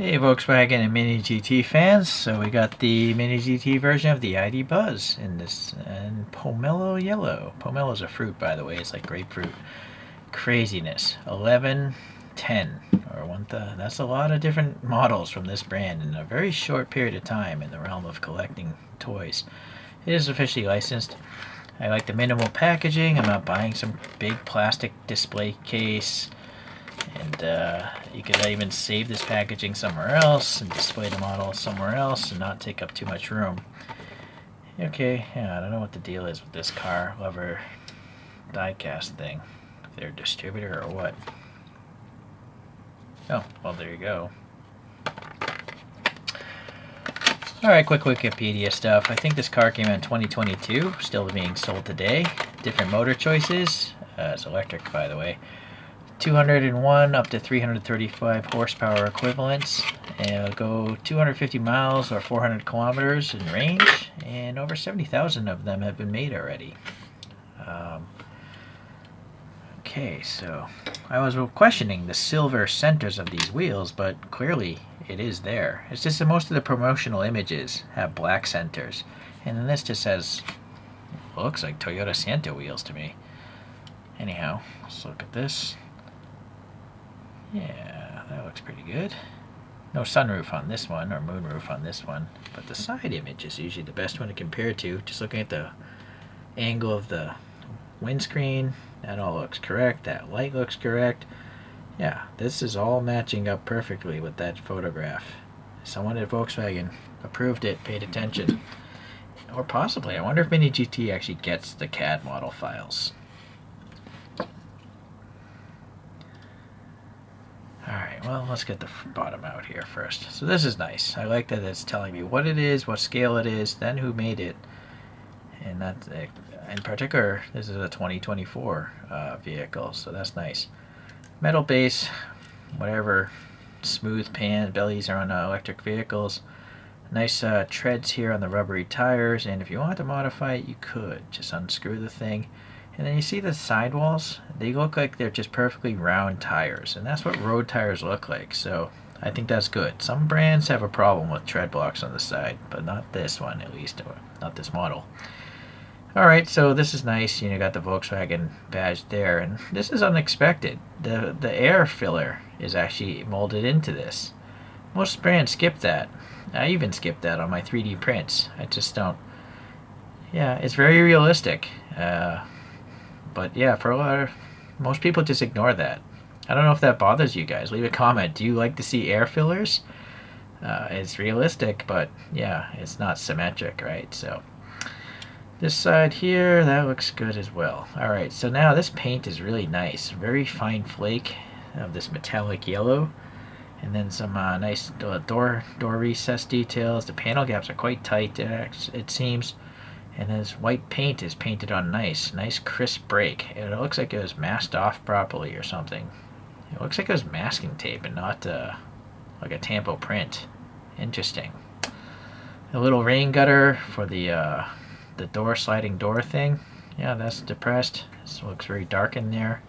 Hey Volkswagen and MiniGT fans, so we got the MiniGT version of the ID Buzz in this, and Pomelo Yellow. Pomelo is a fruit, by the way, it's like grapefruit. Craziness. 1110, or that's a lot of different models from this brand in a very short period of time in the realm of collecting toys. It is officially licensed. I like the minimal packaging. I'm not buying some big plastic display case. And you could even save this packaging somewhere else and display the model somewhere else and not take up too much room. Okay, yeah, I don't know what the deal is with this car lover diecast thing. If they're a distributor or what. Oh, well, there you go. Alright, quick Wikipedia stuff. I think this car came out in 2022, still being sold today. Different motor choices. It's electric, by the way. 201 up to 335 horsepower equivalents, and it'll go 250 miles or 400 kilometers in range, and over 70,000 of them have been made already. Okay, so I was questioning the silver centers of these wheels, but clearly it is there. It's just that most of the promotional images have black centers, and then this just says, looks like Toyota Sienta wheels to me. Anyhow, let's look at this. Yeah, that looks pretty good. No sunroof on this one, or moonroof on this one, but the side image is usually the best one to compare to. Just looking at the angle of the windscreen, that all looks correct. That light looks correct. Yeah, this is all matching up perfectly with that photograph. Someone at Volkswagen approved it, paid attention. Or possibly, I wonder if MiniGT actually gets the CAD model files. Alright, well, let's get the bottom out here first. So this is nice. I like that it's telling me what it is, what scale it is, then who made it. And that's, in particular, this is a 2024 vehicle, so that's nice. Metal base, whatever smooth pan bellies are on electric vehicles. Nice treads here on the rubbery tires, and if you want to modify it, you could. Just unscrew the thing. And then you see the sidewalls? They look like they're just perfectly round tires, and that's what road tires look like, so I think that's good. Some brands have a problem with tread blocks on the side, but not this one, at least, or not this model. Alright, so this is nice. You got the Volkswagen badge there, and this is unexpected. The air filler is actually molded into this. Most brands skip that. I even skipped that on my 3D prints. I just don't. Yeah, it's very realistic. But yeah, for a lot of most people just ignore that. I don't know if that bothers you guys. Leave a comment. Do you like to see air fillers? It's realistic, but yeah, it's not symmetric, right? So this side here, that looks good as well. Alright, so now this paint is really nice. Very fine flake of this metallic yellow. And then some nice door recess details. The panel gaps are quite tight, it seems. And this white paint is painted on nice crisp break. It looks like it was masked off properly or something. It looks like it was masking tape and not like a tampo print. Interesting. A little rain gutter for the sliding door thing. Yeah, that's depressed. This looks very dark in there.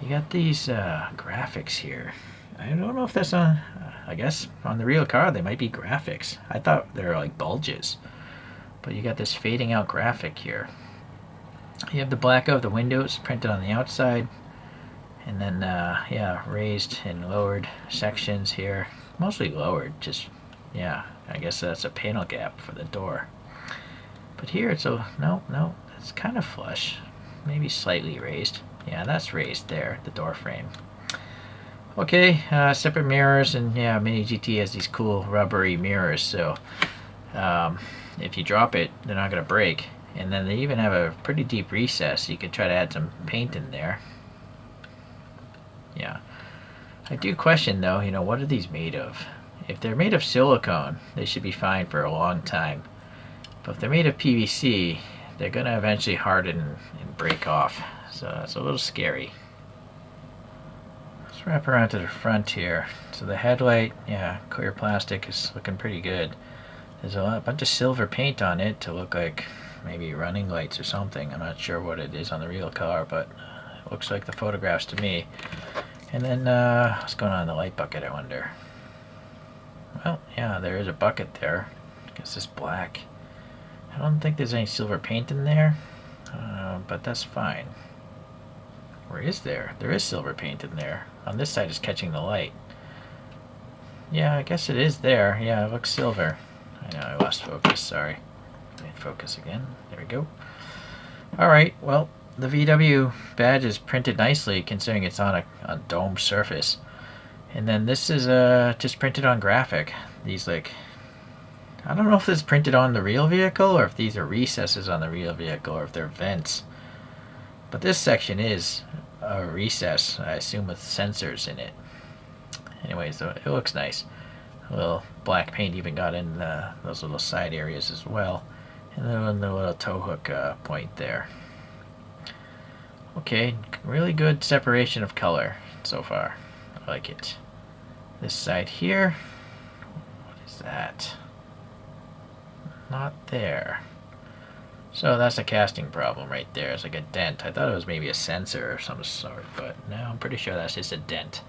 You got these graphics here. I don't know if that's on. I guess on the real car they might be graphics. I thought they were like bulges. But you got this fading out graphic here. You have the black of the windows printed on the outside, and then yeah, raised and lowered sections here. Mostly lowered, just yeah. I guess that's a panel gap for the door. But here it's no, it's kind of flush, maybe slightly raised. Yeah, that's raised there, the door frame. Okay, separate mirrors, and yeah, MiniGT has these cool rubbery mirrors, so if you drop it, they're not going to break. And then they even have a pretty deep recess. You could try to add some paint in there. Yeah. I do question, though, what are these made of? If they're made of silicone, they should be fine for a long time. But if they're made of PVC, they're going to eventually harden and break off. So it's a little scary. Let's wrap around to the front here. So the headlight, yeah, clear plastic is looking pretty good. There's a bunch of silver paint on it to look like maybe running lights or something. I'm not sure what it is on the real car, but it looks like the photographs to me. And then, what's going on in the light bucket, I wonder? Well, yeah, there is a bucket there. I guess it's black. I don't think there's any silver paint in there, but that's fine. Or is there? There is silver paint in there. On this side is catching the light. Yeah, I guess it is there. Yeah, it looks silver. I know, I lost focus, sorry. Focus again. There we go. Alright, well, the VW badge is printed nicely considering it's on a domed surface. And then this is just printed on graphic. These, like, I don't know if this is printed on the real vehicle or if these are recesses on the real vehicle or if they're vents. But this section is a recess, I assume with sensors in it. Anyways, it looks nice. A little black paint even got in those little side areas as well. And then the little tow hook point there. Okay, really good separation of color so far. I like it. This side here, what is that? Not there. So that's a casting problem right there. It's like a dent. I thought it was maybe a sensor of some sort, but no, I'm pretty sure that's just a dent.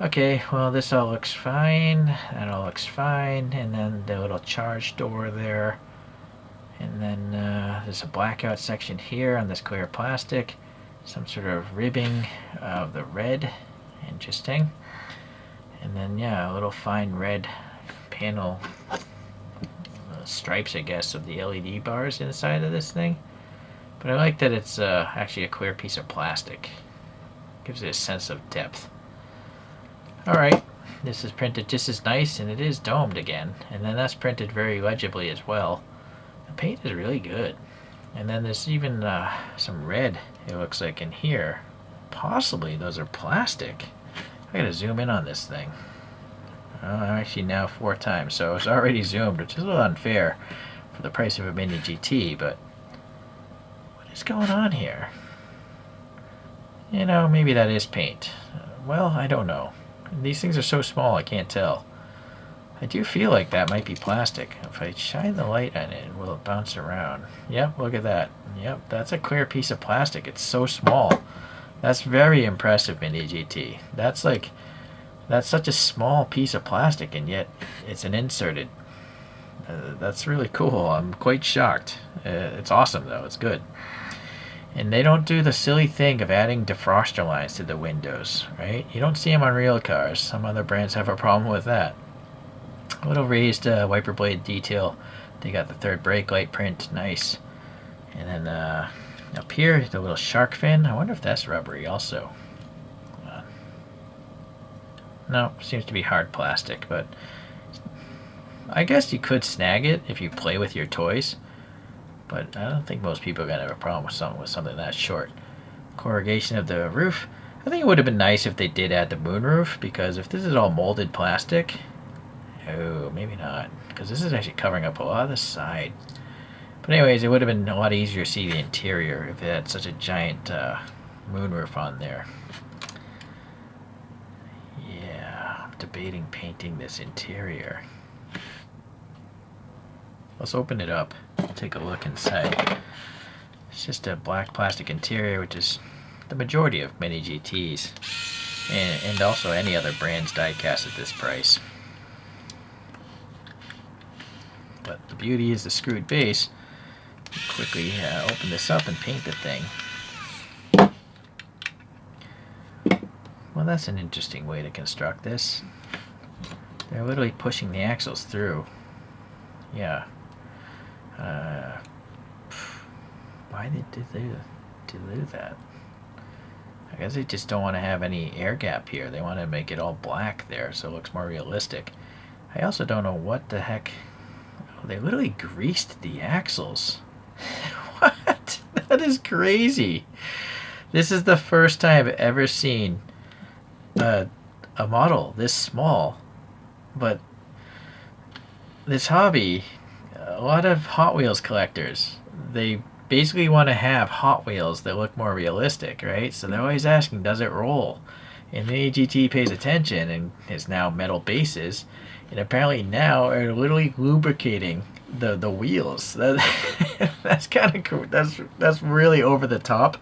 Okay, well this all looks fine. That all looks fine. And then the little charge door there. And then there's a blackout section here on this clear plastic. Some sort of ribbing of the red. Interesting. And then, yeah, a little fine red panel stripes, I guess, of the LED bars inside of this thing. But I like that it's actually a clear piece of plastic. Gives it a sense of depth. Alright, this is printed just as nice, and it is domed again. And then that's printed very legibly as well. The paint is really good. And then there's even some red, it looks like, in here. Possibly those are plastic. I gotta zoom in on this thing. I'm actually now 4 times, so it's already zoomed, which is a little unfair for the price of a MiniGT, but what is going on here? You know, maybe that is paint. Well, I don't know. These things are so small, I can't tell. I do feel like that might be plastic. If I shine the light on it, will it bounce around? Yep, look at that. Yep, that's a clear piece of plastic. It's so small. That's very impressive, MiniGT. That's such a small piece of plastic, and yet it's an inserted. That's really cool. I'm quite shocked. It's awesome, though. It's good. And they don't do the silly thing of adding defroster lines to the windows, right? You don't see them on real cars. Some other brands have a problem with that. A little raised wiper blade detail. They got the third brake light print. Nice. And then up here, the little shark fin. I wonder if that's rubbery also. No, seems to be hard plastic, but I guess you could snag it if you play with your toys. But I don't think most people are going to have a problem with something that short. Corrugation of the roof. I think it would have been nice if they did add the moonroof, because if this is all molded plastic, oh, maybe not, because this is actually covering up a lot of the side. But anyways, it would have been a lot easier to see the interior if it had such a giant moonroof on there. Yeah, I'm debating painting this interior. Let's open it up, take a look inside. It's just a black plastic interior, which is the majority of MiniGTs, and also any other brand's diecast at this price. But the beauty is the screwed base. Quickly open this up and paint the thing. Well, that's an interesting way to construct this. They're literally pushing the axles through. Yeah. Why did they do that? I guess they just don't want to have any air gap here. They want to make it all black there so it looks more realistic. I also don't know what the heck. Oh, they literally greased the axles. What? That is crazy. This is the first time I've ever seen a model this small. But this hobby, a lot of Hot Wheels collectors, they basically want to have Hot Wheels that look more realistic, right? So they're always asking, does it roll? And MiniGT pays attention and is now metal bases, and apparently now are literally lubricating the wheels. That's kind of cool. That's really over the top.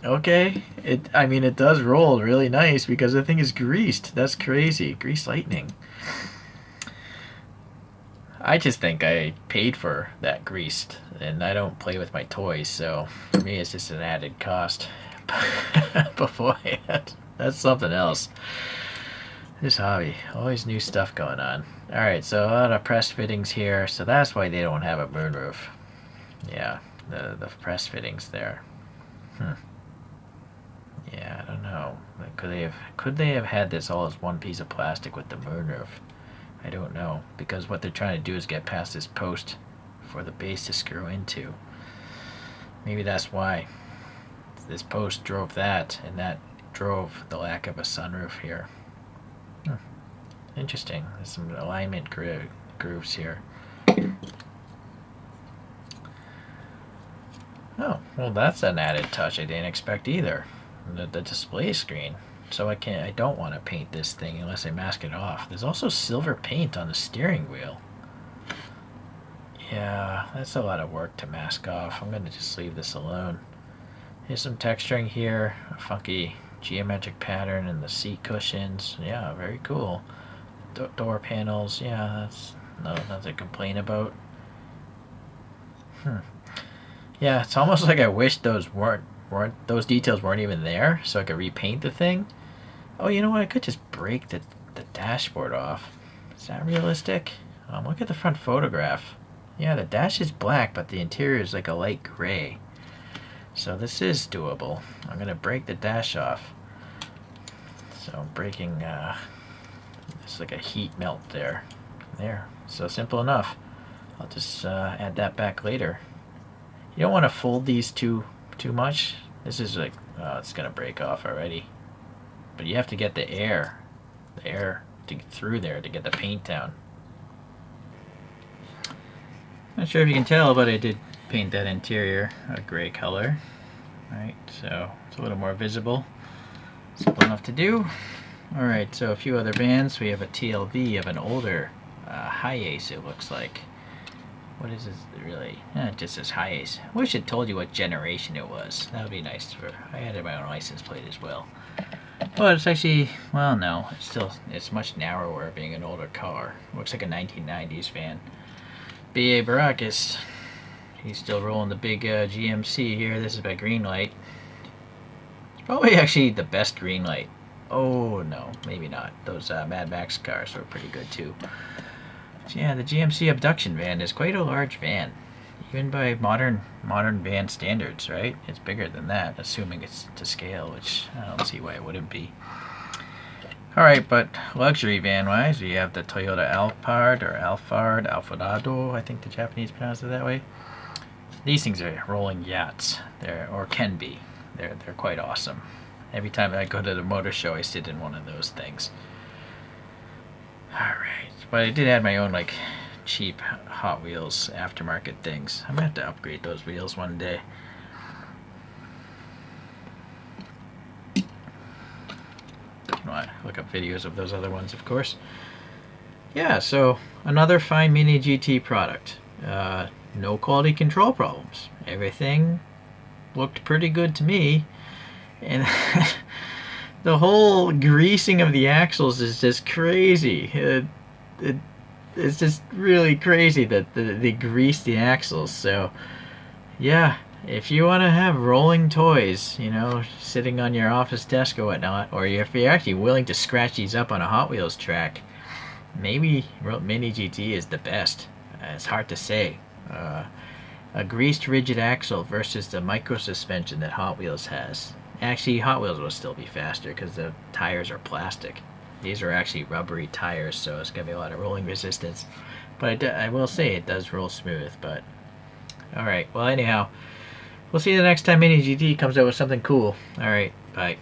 Okay. I mean, it does roll really nice because the thing is greased. That's crazy. Greased lightning. I just think I paid for that greased, and I don't play with my toys, so for me it's just an added cost. But boy, that's something else. This hobby, always new stuff going on. Alright, so a lot of press fittings here, so that's why they don't have a moonroof. Yeah, the press fittings there. Yeah, I don't know. Could they have had this all as one piece of plastic with the moonroof? I don't know, because what they're trying to do is get past this post for the base to screw into. Maybe that's why this post drove that, and that drove the lack of a sunroof here. Interesting. There's some alignment grooves here. Oh, well, that's an added touch I didn't expect either. The display screen. So I don't want to paint this thing unless I mask it off. There's also silver paint on the steering wheel. Yeah, that's a lot of work to mask off. I'm going to just leave this alone. Here's some texturing here. A funky geometric pattern in the seat cushions. Yeah, very cool. Door panels. Yeah, that's nothing to complain about. Yeah, it's almost like I wish those those details weren't even there, so I could repaint the thing. Oh, you know what? I could just break the dashboard off. Is that realistic? Look at the front photograph. Yeah, the dash is black, but the interior is like a light gray. So this is doable. I'm gonna break the dash off. So I'm breaking. It's like a heat melt there. There. So simple enough. I'll just add that back later. You don't want to fold these too much. This is like, oh, it's gonna break off already. But you have to get the air to get through there to get the paint down. Not sure if you can tell, but I did paint that interior a gray color. Right, so it's a little more visible. Simple enough to do. Alright, so a few other bands. We have a TLV of an older Hi-Ace, it looks like. What is this really? It just says Hi-Ace. I wish it told you what generation it was. That would be nice. I had my own license plate as well. But it's actually, well, no. It's much narrower being an older car. Looks like a 1990s van. B.A. Baracus. He's still rolling the big GMC here. This is by Greenlight. It's probably actually the best Greenlight. Oh, no. Maybe not. Those Mad Max cars were pretty good, too. So yeah, the GMC abduction van is quite a large van. Even by modern van standards, right? It's bigger than that, assuming it's to scale, which I don't see why it wouldn't be. Alright, but luxury van-wise, we have the Toyota Alphard, I think the Japanese pronounce it that way. These things are rolling yachts, or can be. They're quite awesome. Every time I go to the motor show, I sit in one of those things. Alright, but I did add my own, like, cheap Hot Wheels aftermarket things. I'm gonna have to upgrade those wheels one day. You want to look up videos of those other ones, of course. Yeah, so another fine MiniGT product. No quality control problems. Everything looked pretty good to me. And the whole greasing of the axles is just crazy. It's just really crazy that they grease the axles. So, yeah, if you want to have rolling toys, you know, sitting on your office desk or whatnot, or if you're actually willing to scratch these up on a Hot Wheels track, maybe MiniGT is the best. It's hard to say. A greased rigid axle versus the micro suspension that Hot Wheels has. Actually, Hot Wheels will still be faster because the tires are plastic. These are actually rubbery tires, so it's going to be a lot of rolling resistance. But I will say it does roll smooth. But alright, well anyhow, we'll see you the next time MiniGT comes out with something cool. Alright, bye.